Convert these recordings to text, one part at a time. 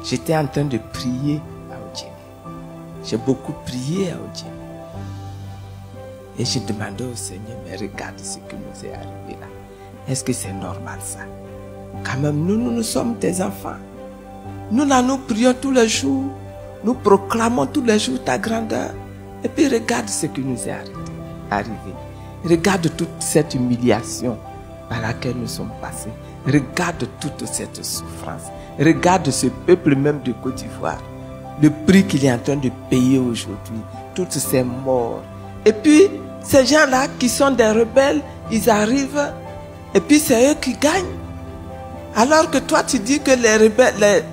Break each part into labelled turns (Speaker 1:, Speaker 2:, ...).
Speaker 1: j'étais en train de prier à Odié. J'ai beaucoup prié à Odié. Et j'ai demandé au Seigneur, mais regarde ce qui nous est arrivé là. Est-ce que c'est normal ça? Quand même, nous sommes des enfants. Nous prions tous les jours. Nous proclamons tous les jours ta grandeur. Et puis regarde ce qui nous est arrivé. Regarde toute cette humiliation par laquelle nous sommes passés. Regarde toute cette souffrance. Regarde ce peuple même de Côte d'Ivoire. Le prix qu'il est en train de payer aujourd'hui. Toutes ces morts. Et puis, ces gens-là qui sont des rebelles, ils arrivent et puis c'est eux qui gagnent. Alors que toi, tu dis que les rebelles,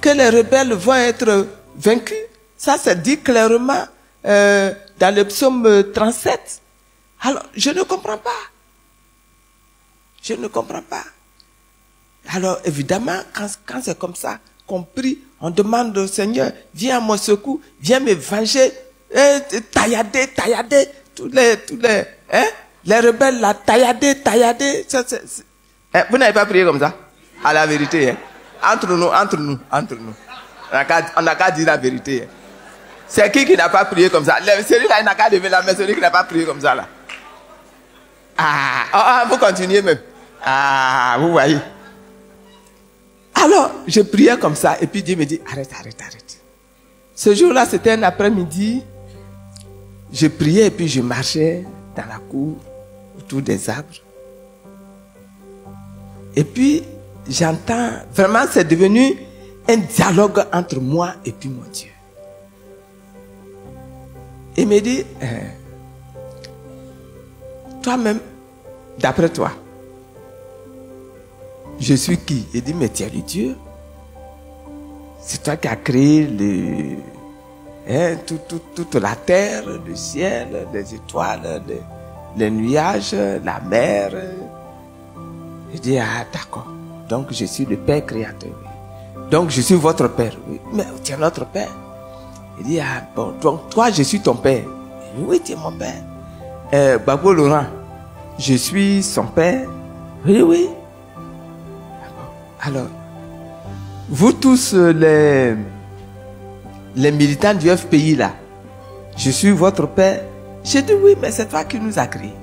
Speaker 1: que les rebelles vont être vaincus. Ça, c'est dit clairement dans le psaume 37. Alors, je ne comprends pas. Je ne comprends pas. Alors, évidemment, quand c'est comme ça, qu'on prie, on demande au Seigneur, viens à mon secours, viens me venger, taillader, tous les rebelles là, taillader. Vous n'avez pas prié comme ça? À la vérité, hein? Entre nous. On n'a qu'à dire la vérité. Hein? C'est qui n'a pas prié comme ça? Celui-là, il n'a qu'à lever la main, celui qui n'a pas prié comme ça là. Vous continuez même. Vous voyez. Alors, je priais comme ça, et puis Dieu me dit, arrête. Ce jour-là, c'était un après-midi. Je priais, et puis je marchais dans la cour, autour des arbres. Et puis, j'entends, vraiment, c'est devenu un dialogue entre moi et puis mon Dieu. Il me dit, toi-même, d'après toi, je suis qui? Il dit, mais tu es le Dieu. C'est toi qui as créé toute la terre, le ciel, les étoiles, les nuages, la mer. Il dit, d'accord. Donc je suis le Père créateur. Donc je suis votre Père. Oui. Mais tu es notre Père. Il dit, bon, donc toi je suis ton Père. Il dit, oui, tu es mon Père. Babo Laurent, je suis son Père. Oui. Alors, vous tous les militants du FPI là, je suis votre Père. J'ai dit oui, mais c'est toi qui nous as créés.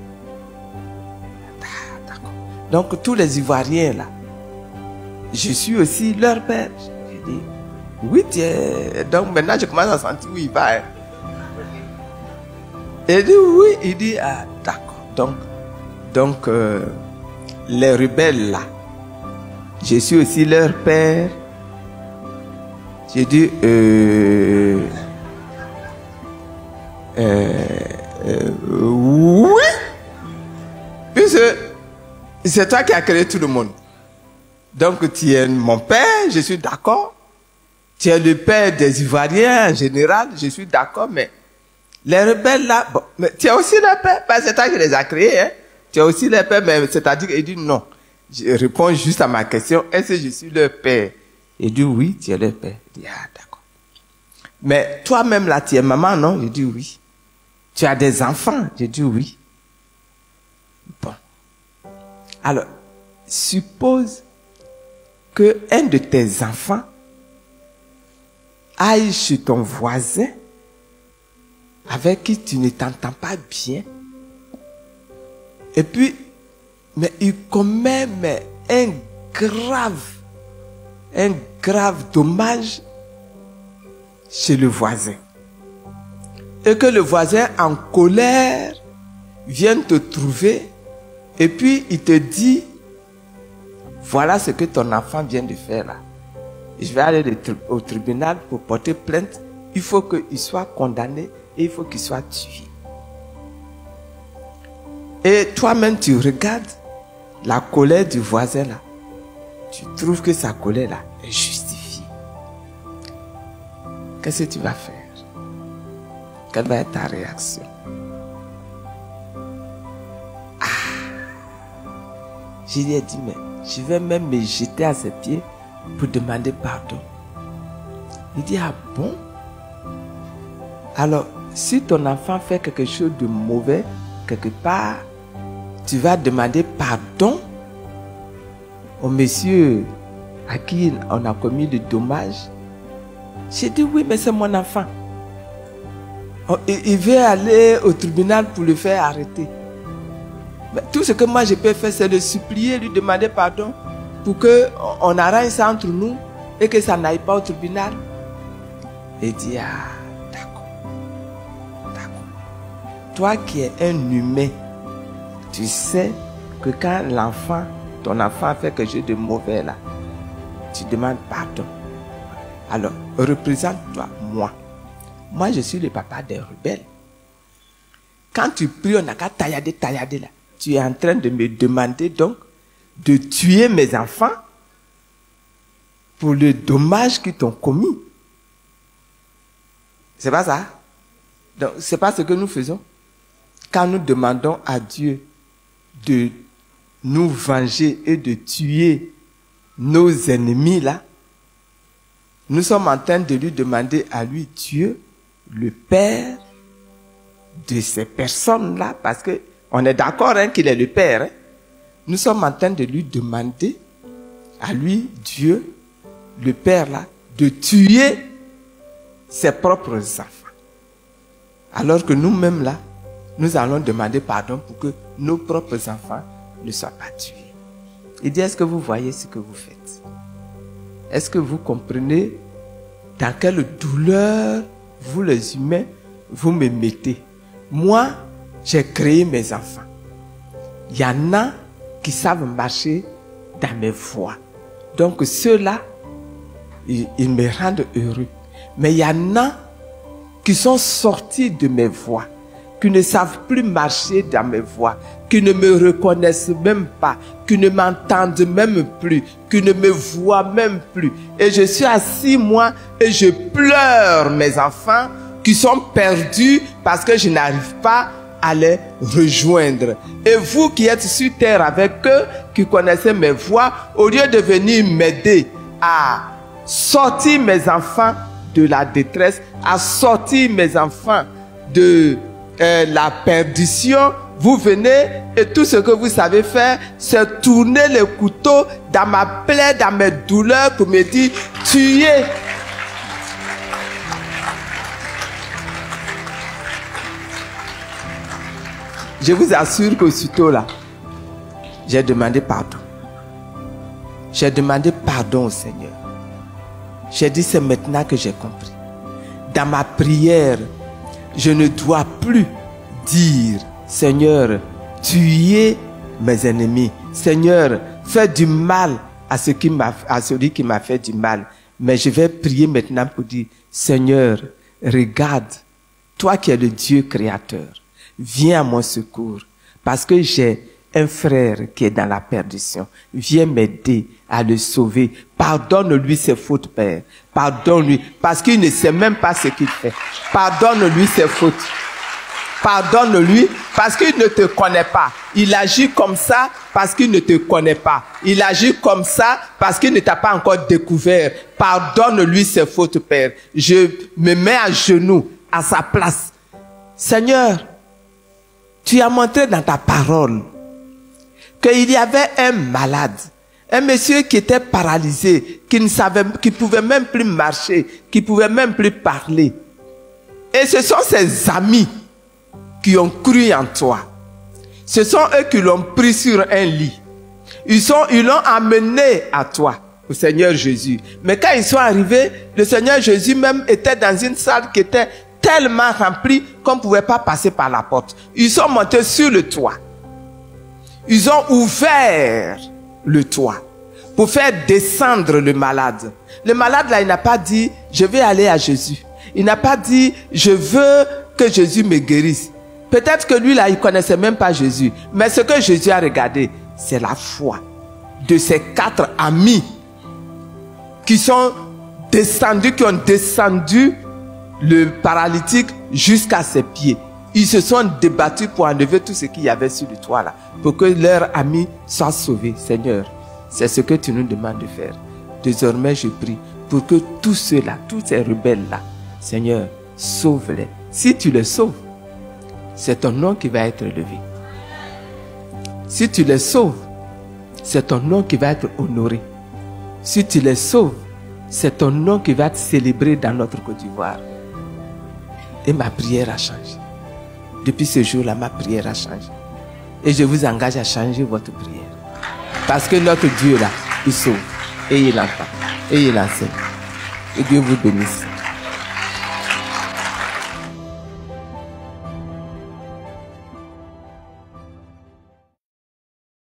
Speaker 1: D'accord. Donc tous les Ivoiriens là, je suis aussi leur Père. J'ai dit oui, donc maintenant je commence à sentir où il va. Hein. Il dit oui, il dit d'accord. Donc les rebelles là, je suis aussi leur Père. J'ai dit, oui. Puisque c'est toi qui as créé tout le monde. Donc tu es mon Père, je suis d'accord. Tu es le Père des Ivoiriens en général, je suis d'accord, mais les rebelles là, bon, mais tu es aussi leur Père, parce que c'est toi qui les as créés, hein. Tu es aussi leur Père, mais c'est-à-dire qu'il dit non. Je réponds juste à ma question, est-ce que je suis leur Père? Il dit oui, tu es leur Père. Il dit d'accord. Mais toi-même là, tu es maman, non? Je dis oui. Tu as des enfants? Je dis oui. Bon. Alors, suppose que un de tes enfants aille chez ton voisin avec qui tu ne t'entends pas bien. Et puis, mais il commet un grave dommage chez le voisin. Et que le voisin en colère vienne te trouver et puis il te dit, voilà ce que ton enfant vient de faire là. Je vais aller au tribunal pour porter plainte. Il faut qu'il soit condamné et il faut qu'il soit tué. Et toi-même tu regardes la colère du voisin là. Tu trouves que sa colère là est justifiée. Qu'est-ce que tu vas faire? Quelle va être ta réaction? Je lui ai dit, mais je vais même me jeter à ses pieds pour demander pardon. Il dit, ah bon? Alors, si ton enfant fait quelque chose de mauvais, quelque part, tu vas demander pardon au monsieur à qui on a commis des dommages. J'ai dit oui, mais c'est mon enfant. Il veut aller au tribunal pour le faire arrêter. Mais tout ce que moi je peux faire, c'est de supplier, lui demander pardon pour qu'on arrange ça entre nous et que ça n'aille pas au tribunal. Et dit, ah, d'accord. Toi qui es un humain, tu sais que quand ton enfant fait quelque chose de mauvais là, tu demandes pardon. Alors, représente-toi, moi. Moi, je suis le papa des rebelles. Quand tu pries, on n'a qu'à taillader là. Tu es en train de me demander donc de tuer mes enfants pour le dommage qu'ils t'ont commis. C'est pas ça? Donc, c'est pas ce que nous faisons. Quand nous demandons à Dieu de nous venger et de tuer nos ennemis là, nous sommes en train de lui demander à lui, Dieu, le Père de ces personnes-là, parce que on est d'accord qu'il est le Père. Hein? Nous sommes en train de lui demander à lui, Dieu, le Père là, de tuer ses propres enfants. Alors que nous-mêmes là, nous allons demander pardon pour que nos propres enfants ne soient pas tués. Il dit, est-ce que vous voyez ce que vous faites? Est-ce que vous comprenez dans quelle douleur, vous les humains, vous me mettez? Moi, j'ai créé mes enfants. Il y en a qui savent marcher dans mes voies. Donc ceux-là, ils me rendent heureux. Mais il y en a qui sont sortis de mes voies, qui ne savent plus marcher dans mes voies, qui ne me reconnaissent même pas, qui ne m'entendent même plus, qui ne me voient même plus. Et je suis assis, moi, et je pleure mes enfants qui sont perdus parce que je n'arrive pas à les rejoindre. Et vous qui êtes sur terre avec eux, qui connaissez mes voies, au lieu de venir m'aider à sortir mes enfants de la détresse, à sortir mes enfants de la perdition, vous venez et tout ce que vous savez faire, c'est tourner le couteau dans ma plaie, dans mes douleurs pour me dire, tuez. Je vous assure qu'aussitôt là, j'ai demandé pardon. J'ai demandé pardon au Seigneur. J'ai dit, c'est maintenant que j'ai compris. Dans ma prière, je ne dois plus dire, Seigneur, tuez mes ennemis. Seigneur, fais du mal à celui qui m'a fait du mal. Mais je vais prier maintenant pour dire, Seigneur, regarde, toi qui es le Dieu créateur, viens à mon secours, parce que j'ai un frère qui est dans la perdition. Viens m'aider à le sauver. Pardonne-lui ses fautes, Père. Pardonne-lui, parce qu'il ne sait même pas ce qu'il fait. Pardonne-lui ses fautes. Pardonne-lui, parce qu'il ne te connaît pas. Il agit comme ça parce qu'il ne te connaît pas. Il agit comme ça parce qu'il ne t'a pas encore découvert. Pardonne-lui ses fautes, Père. Je me mets à genoux à sa place. Seigneur, tu as montré dans ta parole qu'il y avait un malade, un monsieur qui était paralysé, qui pouvait même plus marcher, qui pouvait même plus parler. Et ce sont ses amis qui ont cru en toi. Ce sont eux qui l'ont pris sur un lit. Ils l'ont amené à toi, au Seigneur Jésus. Mais quand ils sont arrivés, le Seigneur Jésus même était dans une salle qui était tellement remplie qu'on ne pouvait pas passer par la porte. Ils sont montés sur le toit. Ils ont ouvert le toit pour faire descendre le malade. Le malade là, il n'a pas dit, je vais aller à Jésus. Il n'a pas dit, je veux que Jésus me guérisse. Peut-être que lui là, il connaissait même pas Jésus. Mais ce que Jésus a regardé, c'est la foi de ces 4 amis qui sont descendus, qui ont descendu le paralytique jusqu'à ses pieds. Ils se sont débattus pour enlever tout ce qu'il y avait sur le toit là, pour que leur ami soit sauvé. Seigneur, c'est ce que tu nous demandes de faire. Désormais, je prie pour que tous ceux-là, tous ces rebelles-là, Seigneur, sauve-les. Si tu les sauves, c'est ton nom qui va être élevé. Si tu les sauves, c'est ton nom qui va être honoré. Si tu les sauves, c'est ton nom qui va être célébré dans notre Côte d'Ivoire. Et ma prière a changé. Depuis ce jour-là, ma prière a changé. Et je vous engage à changer votre prière. Parce que notre Dieu là, il sauve. Et il entend. Et il enseigne. Et Dieu vous bénisse.